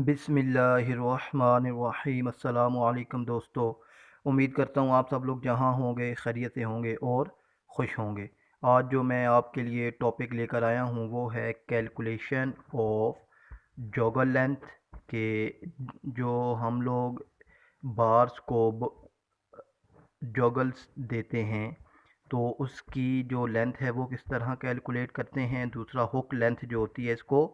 बिस्मिल्लाहिर्रहमानिर्रहीम। अस्सलामुअलैकुम दोस्तों, उम्मीद करता हूँ आप सब लोग जहाँ होंगे खैरियत से होंगे और खुश होंगे। आज जो मैं आपके लिए टॉपिक लेकर आया हूँ वो है कैलकुलेशन ऑफ जॉगल लेंथ के जो हम लोग बार्स को जॉगल्स देते हैं तो उसकी जो लेंथ है वो किस तरह कैलकुलेट करते हैं। दूसरा, हुक लेंथ जो होती है इसको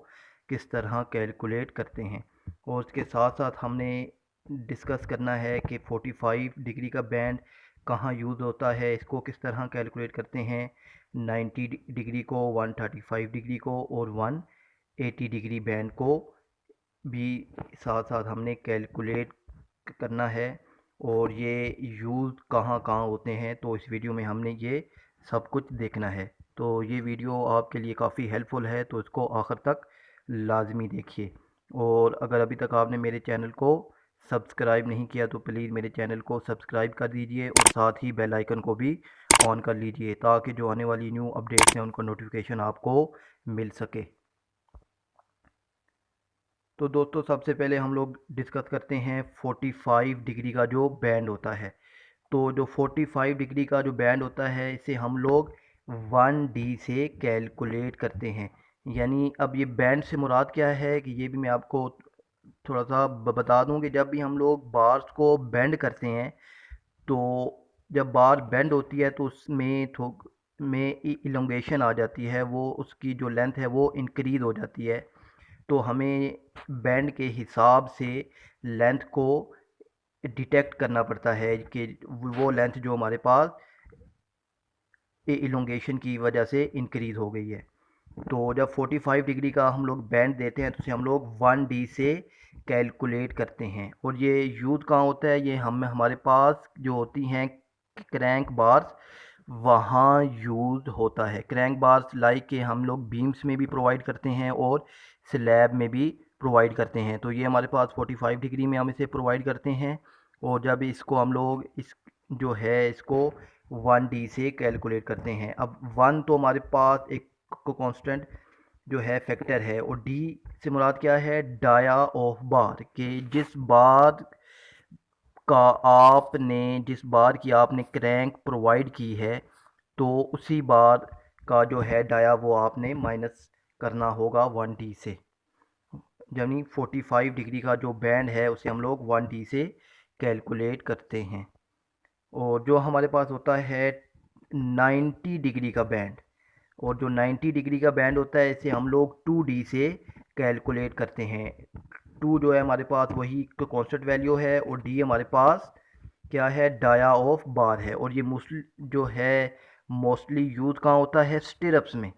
किस तरह कैलकुलेट करते हैं। और उसके साथ साथ हमने डिस्कस करना है कि 45 डिग्री का बैंड कहाँ यूज़ होता है, इसको किस तरह कैलकुलेट करते हैं। 90 डिग्री को, 135 डिग्री को और 180 डिग्री बैंड को भी साथ साथ हमने कैलकुलेट करना है। और ये यूज़ कहाँ कहाँ होते हैं तो इस वीडियो में हमने ये सब कुछ देखना है। तो ये वीडियो आपके लिए काफ़ी हेल्पफुल है तो इसको आखिर तक लाजमी देखिए। और अगर अभी तक आपने मेरे चैनल को सब्सक्राइब नहीं किया तो प्लीज़ मेरे चैनल को सब्सक्राइब कर दीजिए और साथ ही बेल आइकन को भी ऑन कर लीजिए ताकि जो आने वाली न्यू अपडेट्स हैं उनका नोटिफिकेशन आपको मिल सके। तो दोस्तों, सबसे पहले हम लोग डिस्कस करते हैं 45 डिग्री का जो बैंड होता है। तो जो 45 डिग्री का जो बैंड होता है इसे हम लोग 1D से कैलकुलेट करते हैं। यानी अब ये बैंड से मुराद क्या है कि ये भी मैं आपको थोड़ा सा बता दूं कि जब भी हम लोग बार्स को बेंड करते हैं तो जब बार बेंड होती है तो उसमें में इलोंगेशन आ जाती है, वो उसकी जो लेंथ है वो इंक्रीज़ हो जाती है। तो हमें बैंड के हिसाब से लेंथ को डिटेक्ट करना पड़ता है कि वो लेंथ जो हमारे पास इलोंगेशन की वजह से इंक्रीज़ हो गई है। तो जब 45 डिग्री का हम लोग बैंड देते हैं तो उसे हम लोग 1D से कैलकुलेट करते हैं। और ये यूज़ कहाँ होता है, ये हमारे पास जो होती हैं क्रैंक बार्स, वहाँ यूज़ होता है। क्रैंक बार्स लाइक के हम लोग बीम्स में भी प्रोवाइड करते हैं और स्लैब में भी प्रोवाइड करते हैं। तो ये हमारे पास 45 डिग्री में हम इसे प्रोवाइड करते हैं। और जब इसको हम लोग इस जो है इसको 1D से कैलकुलेट करते हैं। अब 1 तो हमारे पास एक कांस्टेंट जो है फैक्टर है और डी से मुराद क्या है, डाया ऑफ बार के जिस बार की आपने क्रैंक प्रोवाइड की है तो उसी बार का जो है डाया वो आपने माइनस करना होगा 1D से। यानी 45 डिग्री का जो बैंड है उसे हम लोग 1D से कैलकुलेट करते हैं। और जो हमारे पास होता है 90 डिग्री का बैंड, और जो 90 डिग्री का बैंड होता है इसे हम लोग 2D से कैलकुलेट करते हैं। 2 जो है हमारे पास वही कांस्टेंट वैल्यू है और D हमारे पास क्या है, डाया ऑफ बार है। और ये मोस्टली यूज़ कहाँ होता है, स्टिरप्स में।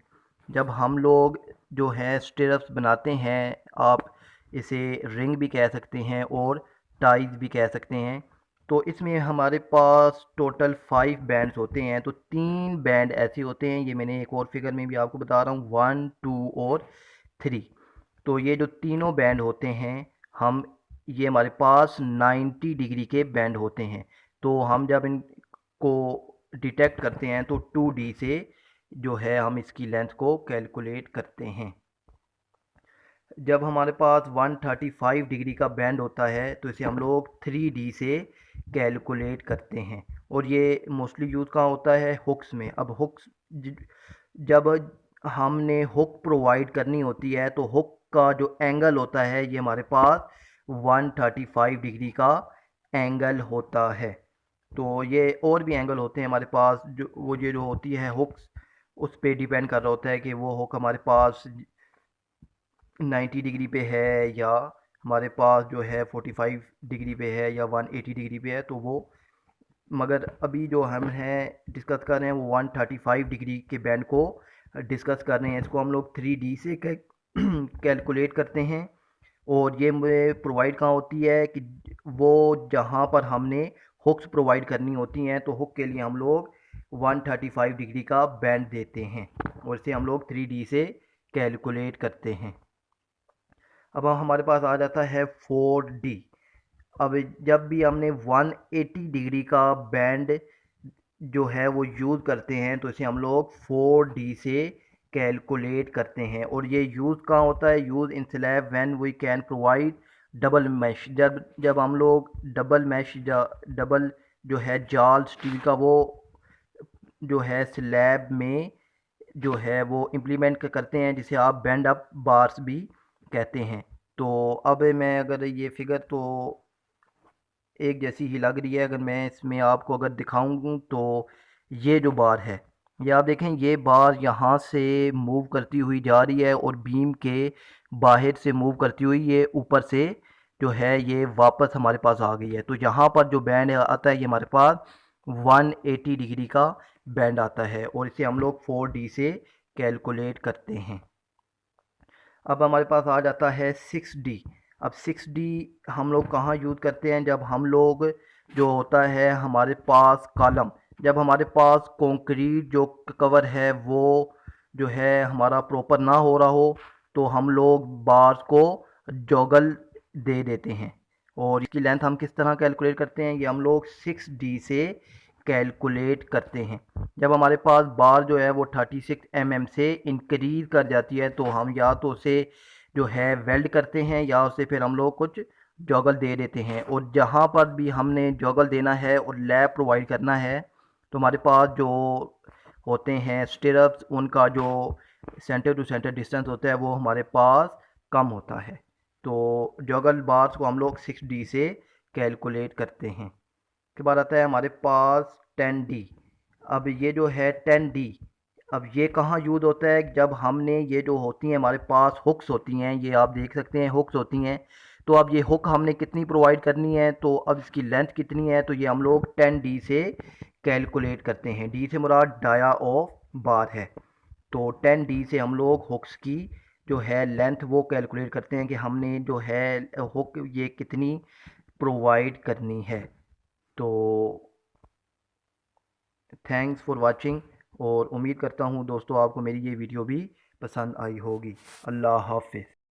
जब हम लोग जो है स्टिरप्स बनाते हैं, आप इसे रिंग भी कह सकते हैं और टाइज भी कह सकते हैं। तो इसमें हमारे पास टोटल 5 बैंड्स होते हैं। तो 3 बैंड ऐसे होते हैं, ये मैंने एक और फिगर में भी आपको बता रहा हूँ, 1, 2 और 3। तो ये जो तीनों बैंड होते हैं हम ये हमारे पास 90 डिग्री के बैंड होते हैं। तो हम जब इनको डिटेक्ट करते हैं तो 2D से जो है हम इसकी लेंथ को कैलकुलेट करते हैं। जब हमारे पास 135 डिग्री का बैंड होता है तो इसे हम लोग 3D से कैलकुलेट करते हैं। और ये मोस्टली यूज़ कहाँ होता है, हुक्स में। अब हुक्स जब हमने हुक प्रोवाइड करनी होती है तो हुक का जो एंगल होता है ये हमारे पास 135 डिग्री का एंगल होता है। तो ये और भी एंगल होते हैं हमारे पास, ये जो होती है हुक्स उस पर डिपेंड कर रहा होता है कि वो हुक हमारे पास 90 डिग्री पे है या हमारे पास जो है 45 डिग्री पे है या 180 डिग्री पे है। तो वो मगर अभी जो हम हैं डिस्कस कर रहे हैं वो 135 डिग्री के बैंड को डिस्कस कर रहे हैं। इसको हम लोग 3D से कैलकुलेट करते हैं। और ये प्रोवाइड कहाँ होती है कि वो जहाँ पर हमने हुक्स प्रोवाइड करनी होती हैं तो हुक के लिए हम लोग 135 डिग्री का बैंड देते हैं और इसे हम लोग 3D से कैलकुलेट करते हैं। अब हमारे पास आ जाता है 4D। अब जब भी हमने 180 डिग्री का बैंड जो है वो यूज़ करते हैं तो इसे हम लोग 4D से कैलकुलेट करते हैं। और ये यूज़ कहाँ होता है, use in slab when we can provide double mesh, जब जब हम लोग डबल जो है जाल स्टील का वो जो है स्लैब में जो है वो इम्प्लीमेंट करते हैं, जिसे आप बैंड अप बार्स भी कहते हैं। तो अब मैं अगर ये फिगर तो एक जैसी ही लग रही है, अगर मैं इसमें आपको अगर दिखाऊं तो ये जो बार है, ये आप देखें, ये बार यहाँ से मूव करती हुई जा रही है और बीम के बाहर से मूव करती हुई ये ऊपर से जो है ये वापस हमारे पास आ गई है। तो यहाँ पर जो बैंड आता है ये हमारे पास 180 डिग्री का बैंड आता है और इसे हम लोग 4D से कैलकुलेट करते हैं। अब हमारे पास आ जाता है 6D। अब 6D हम लोग कहाँ यूज़ करते हैं, जब हम लोग जो होता है हमारे पास कॉलम, जब हमारे पास कंक्रीट जो कवर है वो जो है हमारा प्रॉपर ना हो रहा हो, तो हम लोग बार्स को जॉगल दे देते हैं। और इसकी लेंथ हम किस तरह कैलकुलेट करते हैं, ये हम लोग 6D से कैलकुलेट करते हैं। जब हमारे पास बार जो है वो 36 mm से इंक्रीज़ कर जाती है, तो हम या तो उसे जो है वेल्ड करते हैं या उसे फिर हम लोग कुछ जॉगल दे देते हैं। और जहाँ पर भी हमने जॉगल देना है और लैब प्रोवाइड करना है, तो हमारे पास जो होते हैं स्टिरप्स, उनका जो सेंटर टू सेंटर डिस्टेंस होता है वो हमारे पास कम होता है। तो जॉगल बार्स को हम लोग 6D से कैलकुलेट करते हैं। के बाद आता है हमारे पास 10D। अब ये जो है 10D, अब ये कहाँ यूज़ होता है, जब हमने ये जो होती हैं हमारे पास हुक्स होती हैं, ये आप देख सकते हैं हुक्स होती हैं। तो अब ये हुक हमने कितनी प्रोवाइड करनी है, तो अब इसकी लेंथ कितनी है, तो ये हम लोग 10D से कैलकुलेट करते हैं। डी से मुराद डाया ऑफ बार है। तो 10D से हम लोग हुक्स की जो है लेंथ वो कैलकुलेट करते हैं कि हमने जो है हुक ये कितनी प्रोवाइड करनी है। तो थैंक्स फॉर वाचिंग, और उम्मीद करता हूँ दोस्तों आपको मेरी ये वीडियो भी पसंद आई होगी। अल्लाह हाफ़िज़।